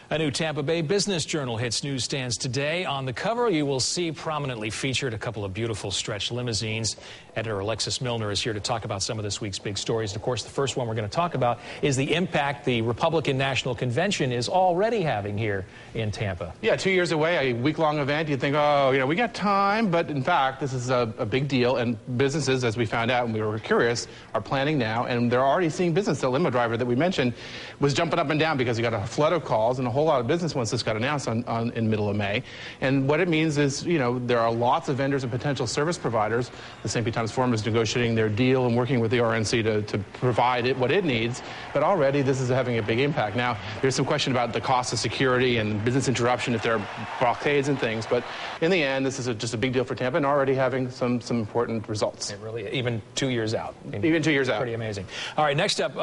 A new Tampa Bay Business Journal hits newsstands today. On the cover, you will see prominently featured a couple of beautiful stretch limousines. Editor Alexis Milner is here to talk about some of this week's big stories. And of course, the first one we're going to talk about is the impact the Republican National Convention is already having here in Tampa. Yeah, 2 years away, a week-long event. You'd think, oh, you know, we got time. But in fact, this is a big deal. And businesses, as we found out when we were curious, are planning now. And they're already seeing business. The limo driver that we mentioned was jumping up and down because he got a flood of calls and a whole lot of business once this got announced in middle of May. And what it means is, you know, there are lots of vendors and potential service providers. The St. Pete Times Forum is negotiating their deal and working with the RNC to provide it what it needs. But already this is having a big impact. Now, there's some question about the cost of security and business interruption if there are blockades and things. But in the end, this is just a big deal for Tampa and already having some important results. It really, even 2 years out. Even 2 years out. Pretty amazing. All right, next up,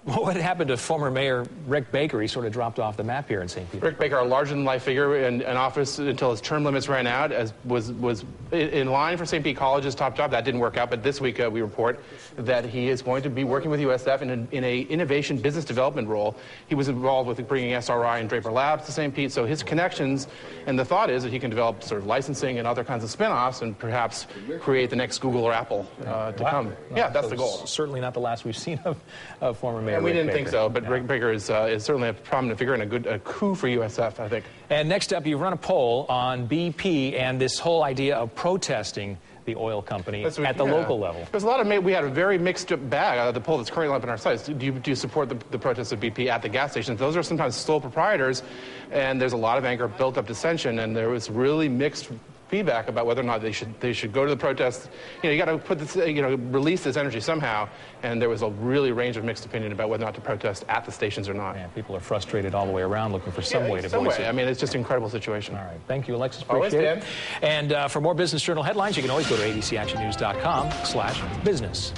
what happened to former Mayor Rick Baker? He sort of dropped off the map here in St. Pete. Rick Baker, a larger-than-life figure in office until his term limits ran out, was in line for St. Pete College's top job. That didn't work out, but this week we report that he is going to be working with USF in an innovation business development role. He was involved with bringing SRI and Draper Labs to St. Pete, so his connections, and the thought is that he can develop sort of licensing and other kinds of spin-offs and perhaps create the next Google or Apple to come. Yeah, that's the goal. Certainly not the last we've seen of former Mayor And we Rick didn't Baker. think so, but Rick Baker is certainly a prominent figure and a coup for USF, I think. And next up, you've run a poll on BP and this whole idea of protesting the oil company at the local level. There's a lot of we had a very mixed bag out of the poll that's currently up on our sites. Do you support the protests of BP at the gas stations? Those are sometimes sole proprietors, and there's a lot of anger, built up dissension, and there was really mixed feedback about whether or not they should go to the protests. You know, you got to put this, release this energy somehow. And there was a really range of mixed opinion about whether or not to protest at the stations or not. Man, people are frustrated all the way around, looking for some way to voice it. I mean, it's just an incredible situation. All right, thank you, Alexis. Appreciate it. And for more Business Journal headlines, you can always go to adcactionnews.com/business.